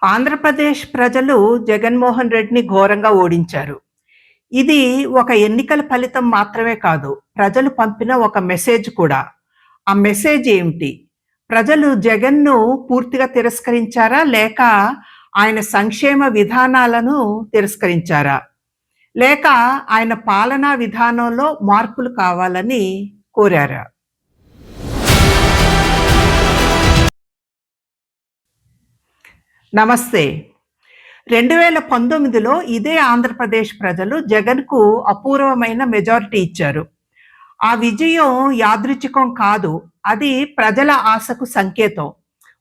ఆంధ్రప్రదేశ్ ప్రజలు జగన్మోహన్ రెడ్డిని ఘోరంగా ఓడించారు. ఇది ఒక ఎన్నికల ఫలితం మాత్రమే కాదు. ప్రజలు పంపిన ఒక మెసేజ్ కూడా. ఆ మెసేజ్ ఏమిటి? ప్రజలు జగన్‌ను పూర్తిగా తిరస్కరించారా? లేక ఆయన సంక్షేమ విధానాలను తిరస్కరించారా? లేక ఆయన పాలనా విధానంలో మార్పులు కావాలని కోరారా? నమస్తే. 2019లో ఇదే ఆంధ్రప్రదేశ్ ప్రజలు జగన్‌కు అపూర్వమైన మెజారిటీ ఇచ్చారు. ఆ విజయం యాదృచ్ఛికం కాదు. అది ప్రజల ఆశకు సంకేతం.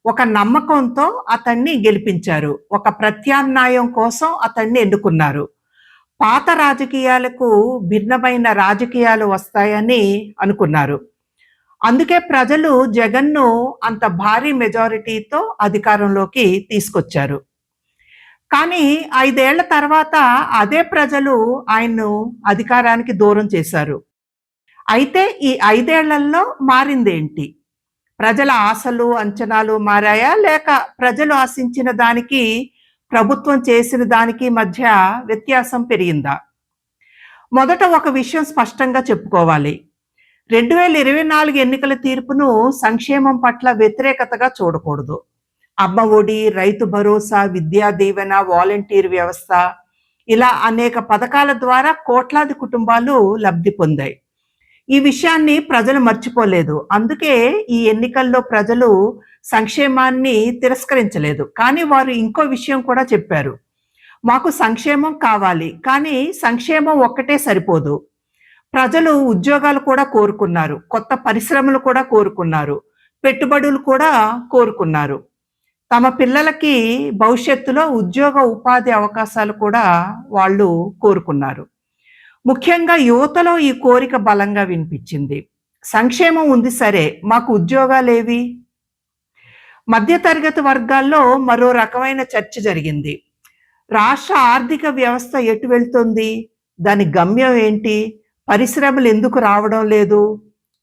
ఒక నమ్మకంతో అతన్ని గెలిపించారు. ఒక ప్రత్యామ్నాయం కోసం అతన్ని ఎన్నుకున్నారు. పాత రాజకీయాలకు భిన్నమైన రాజకీయాలు వస్తాయని అనుకున్నారు. అందుకే ప్రజలు జగన్‌ను అంత భారీ మెజారిటీతో అధికారంలోకి తీసుకొచ్చారు. కానీ 5 ఏళ్ల తర్వాత అదే ప్రజలు ఆయన్ను అధికారానికి దూరం చేశారు. అయితే ఈ 5 ఏళ్లలో మారిందేంటి? ప్రజల ఆశలు, అంచనాలు మారాయా? లేక ప్రజలు ఆశించిన దానికి, ప్రభుత్వం చేసిన దానికి మధ్య వ్యత్యాసం పెరిగిందా? మొదట ఒక విషయం స్పష్టంగా చెప్పుకోవాలి. 2024 ఎన్నికల తీర్పును సంక్షేమం పట్ల వ్యతిరేకతగా చూడకూడదు. అమ్మ ఒడి, రైతు భరోసా, విద్యా దీవెన, వాలంటీర్ వ్యవస్థ ఇలా అనేక పథకాల ద్వారా కోట్లాది కుటుంబాలు లబ్ధి పొందాయి. ఈ విషయాన్ని ప్రజలు మర్చిపోలేదు. అందుకే ఈ ఎన్నికల్లో ప్రజలు సంక్షేమాన్ని తిరస్కరించలేదు. కానీ వారు ఇంకో విషయం కూడా చెప్పారు. మాకు సంక్షేమం కావాలి. కానీ సంక్షేమం ఒక్కటే సరిపోదు. ప్రజలు ఉద్యోగాలు కూడా కోరుకున్నారు. కొత్త పరిశ్రమలు కూడా కోరుకున్నారు. పెట్టుబడులు కూడా కోరుకున్నారు. తమ పిల్లలకి భవిష్యత్తులో ఉద్యోగ, ఉపాధి అవకాశాలు కూడా వాళ్ళు కోరుకున్నారు. ముఖ్యంగా యువతలో ఈ కోరిక బలంగా వినిపించింది. సంక్షేమం ఉంది సరే, మాకు ఉద్యోగాలేవి? మధ్య తరగతి వర్గాల్లో మరో రకమైన చర్చ జరిగింది. రాష్ట్ర ఆర్థిక వ్యవస్థ ఎటు వెళ్తుంది? దాని గమ్యం ఏంటి? పరిశ్రమలు ఎందుకు రావడం లేదు?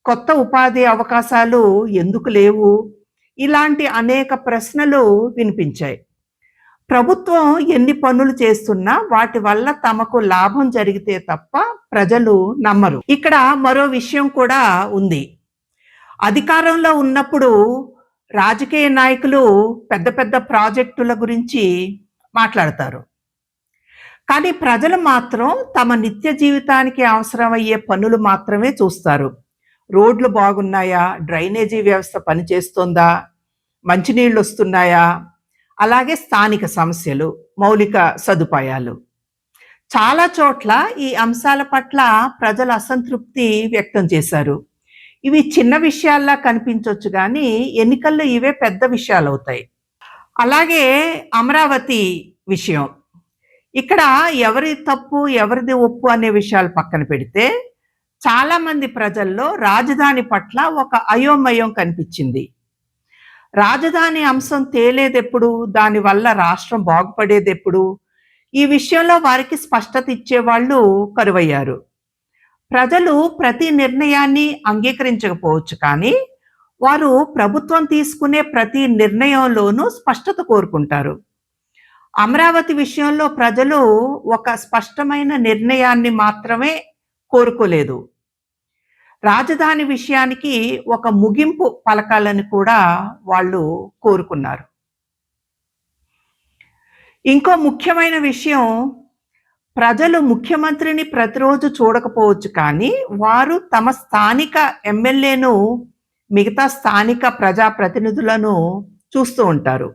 కొత్త ఉపాధి అవకాశాలు ఎందుకు లేవు? ఇలాంటి అనేక ప్రశ్నలు వినిపించాయి. ప్రభుత్వం ఎన్ని పనులు చేస్తున్నా వాటి వల్ల తమకు లాభం జరిగితే తప్ప ప్రజలు నమ్మరు. ఇక్కడ మరో విషయం కూడా ఉంది. అధికారంలో ఉన్నప్పుడు రాజకీయ నాయకులు పెద్ద పెద్ద ప్రాజెక్టుల గురించి మాట్లాడతారు. కానీ ప్రజలు మాత్రం తమ నిత్య జీవితానికి అవసరమయ్యే పనులు మాత్రమే చూస్తారు. రోడ్లు బాగున్నాయా? డ్రైనేజీ వ్యవస్థ పనిచేస్తోందా? మంచినీళ్ళు వస్తున్నాయా? అలాగే స్థానిక సమస్యలు, మౌలిక సదుపాయాలు. చాలా చోట్ల ఈ అంశాల పట్ల ప్రజలు అసంతృప్తి వ్యక్తం చేశారు. ఇవి చిన్న విషయాల్లా కనిపించొచ్చు కానీ ఎన్నికల్లో ఇవే పెద్ద విషయాలవుతాయి. అలాగే అమరావతి విషయం. ఇక్కడ ఎవరి తప్పు, ఎవరిది ఒప్పు అనే విషయాలు పక్కన పెడితే చాలామంది ప్రజల్లో రాజధాని పట్ల ఒక అయోమయం కనిపించింది. రాజధాని అంశం తేలేదెప్పుడు? దానివల్ల రాష్ట్రం బాగుపడేదెప్పుడు? ఈ విషయంలో వారికి స్పష్టత ఇచ్చేవాళ్ళు కరువయ్యారు. ప్రజలు ప్రతి నిర్ణయాన్ని అంగీకరించకపోవచ్చు కానీ వారు ప్రభుత్వం తీసుకునే ప్రతి నిర్ణయంలోనూ స్పష్టత కోరుకుంటారు. అమరావతి విషయంలో ప్రజలు ఒక స్పష్టమైన నిర్ణయాన్ని మాత్రమే కోరుకోలేదు. రాజధాని విషయానికి ఒక ముగింపు పలకాలని కూడా వాళ్ళు కోరుకున్నారు. ఇంకో ముఖ్యమైన విషయం, ప్రజలు ముఖ్యమంత్రిని ప్రతిరోజు చూడకపోవచ్చు కానీ వారు తమ స్థానిక ఎమ్మెల్యేను, మిగతా స్థానిక ప్రజాప్రతినిధులను చూస్తూ ఉంటారు.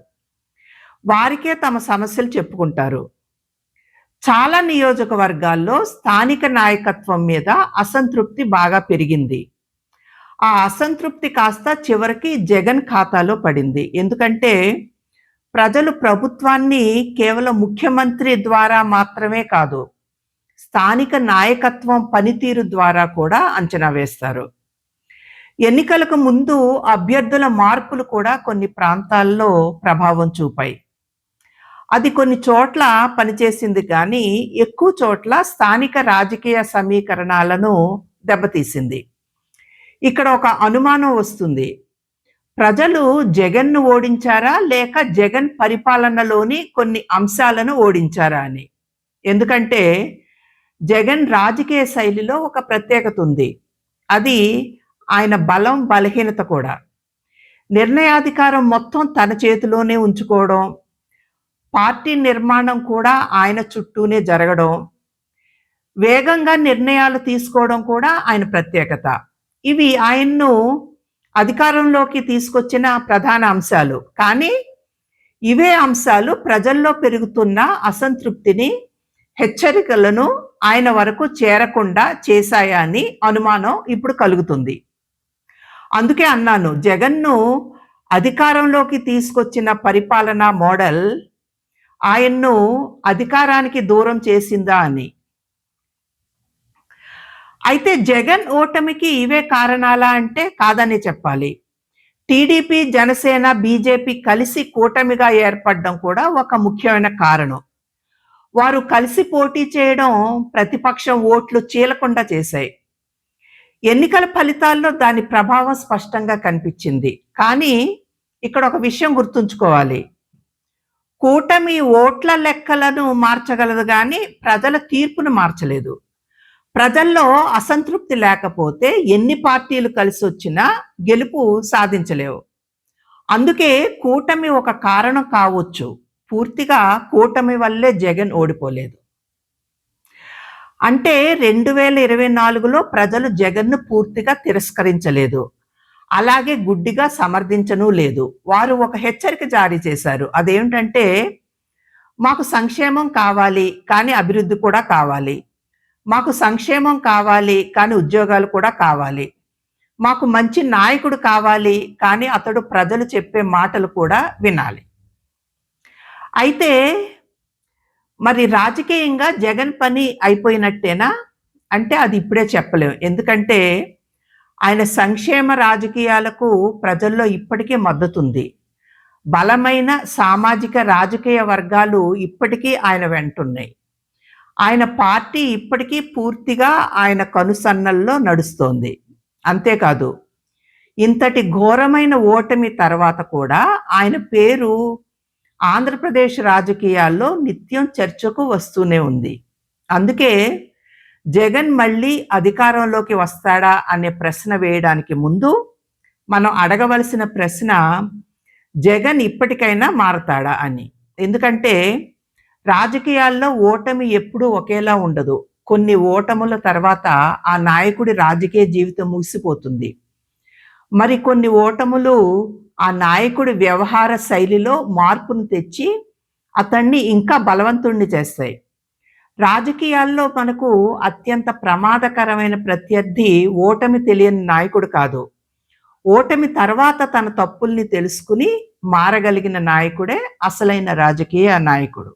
వారికే తమ సమస్యలు చెప్పుకుంటారు. చాలా నియోజకవర్గాల్లో స్థానిక నాయకత్వం మీద అసంతృప్తి బాగా పెరిగింది. ఆ అసంతృప్తి కాస్త చివరికి జగన్ ఖాతాలో పడింది. ఎందుకంటే ప్రజలు ప్రభుత్వాన్ని కేవలం ముఖ్యమంత్రి ద్వారా మాత్రమే కాదు, స్థానిక నాయకత్వం పనితీరు ద్వారా కూడా అంచనా వేస్తారు. ఎన్నికలకు ముందు అభ్యర్థుల మార్పులు కూడా కొన్ని ప్రాంతాల్లో ప్రభావం చూపాయి. అది కొన్ని చోట్ల పనిచేసింది కానీ ఎక్కువ చోట్ల స్థానిక రాజకీయ సమీకరణాలను దెబ్బతీసింది. ఇక్కడ ఒక అనుమానం వస్తుంది. ప్రజలు జగన్‌ను ఓడించారా? లేక జగన్ పరిపాలనలోని కొన్ని అంశాలను ఓడించారా అని. ఎందుకంటే, జగన్ రాజకీయ శైలిలో ఒక ప్రత్యేకత ఉంది. అది ఆయన బలం, బలహీనత కూడా. నిర్ణయాధికారం మొత్తం తన చేతిలోనే ఉంచుకోవడం, పార్టీ నిర్మాణం కూడా ఆయన చుట్టూనే జరగడం, వేగంగా నిర్ణయాలు తీసుకోవడం కూడా ఆయన ప్రత్యేకత. ఇవి ఆయన్ను అధికారంలోకి తీసుకొచ్చిన ప్రధాన అంశాలు. కానీ ఇవే అంశాలు ప్రజల్లో పెరుగుతున్న అసంతృప్తిని, హెచ్చరికలను ఆయన వరకు చేరకుండా చేశాయా అని అనుమానం ఇప్పుడు కలుగుతుంది. అందుకే అన్నాను, జగన్‌ను అధికారంలోకి తీసుకొచ్చిన పరిపాలనా మోడల్ ఆయన్ను అధికారానికి దూరం చేసిందా అని. అయితే జగన్ ఓటమికి ఇవే కారణాలా అంటే కాదనే చెప్పాలి. టీడీపీ, జనసేన, బీజేపీ కలిసి కూటమిగా ఏర్పడడం కూడా ఒక ముఖ్యమైన కారణం. వారు కలిసి పోటీ చేయడం ప్రతిపక్షం ఓట్లు చీలకుండా చేశాయి. ఎన్నికల ఫలితాల్లో దాని ప్రభావం స్పష్టంగా కనిపించింది. కానీ ఇక్కడ ఒక విషయం గుర్తుంచుకోవాలి. కూటమి ఓట్ల లెక్కలను మార్చగలదు గాని ప్రజల తీర్పును మార్చలేదు. ప్రజల్లో అసంతృప్తి లేకపోతే ఎన్ని పార్టీలు కలిసొచ్చినా గెలుపు సాధించలేవు. అందుకే కూటమి ఒక కారణం కావచ్చు. పూర్తిగా కూటమి వల్లే జగన్ ఓడిపోలేదు. అంటే 2024లో ప్రజలు జగన్‌ను పూర్తిగా తిరస్కరించలేదు. అలాగే గుడ్డిగా సమర్థించనూ లేదు. వారు ఒక హెచ్చరిక జారీ చేశారు. అదేంటంటే, మాకు సంక్షేమం కావాలి, కానీ అభివృద్ధి కూడా కావాలి. మాకు సంక్షేమం కావాలి, కానీ ఉద్యోగాలు కూడా కావాలి. మాకు మంచి నాయకుడు కావాలి, కానీ అతడు ప్రజలు చెప్పే మాటలు కూడా వినాలి. అయితే మరి రాజకీయంగా జగన్ పని అయిపోయినట్టేనా? అంటే అది ఇప్పుడే చెప్పలేం. ఎందుకంటే ఆయన సంక్షేమ రాజకీయాలకు ప్రజల్లో ఇప్పటికీ మద్దతుంది. బలమైన సామాజిక రాజకీయ వర్గాలు ఇప్పటికీ ఆయన వెంటున్నాయి. ఆయన పార్టీ ఇప్పటికీ పూర్తిగా ఆయన కనుసన్నల్లో నడుస్తోంది. అంతేకాదు, ఇంతటి ఘోరమైన ఓటమి తర్వాత కూడా ఆయన పేరు ఆంధ్రప్రదేశ్ రాజకీయాల్లో నిత్యం చర్చకు వస్తూనే ఉంది. అందుకే జగన్ మళ్ళీ అధికారంలోకి వస్తాడా అనే ప్రశ్న వేయడానికి ముందు మనం అడగవలసిన ప్రశ్న, జగన్ ఇప్పటికైనా మారతాడా అని. ఎందుకంటే రాజకీయాల్లో ఓటమి ఎప్పుడూ ఒకేలా ఉండదు. కొన్ని ఓటముల తర్వాత ఆ నాయకుడి రాజకీయ జీవితం ముగిసిపోతుంది. మరి కొన్ని ఓటములు ఆ నాయకుడి వ్యవహార శైలిలో మార్పును తెచ్చి అతన్ని ఇంకా బలవంతుణ్ణి చేస్తాయి. రాజకీయాల్లో మనకు అత్యంత ప్రమాదకరమైన ప్రత్యర్థి ఓటమి తెలియని నాయకుడు కాదు. ఓటమి తర్వాత తన తప్పుల్ని తెలుసుకుని మారగలిగిన నాయకుడే అసలైన రాజకీయ నాయకుడు.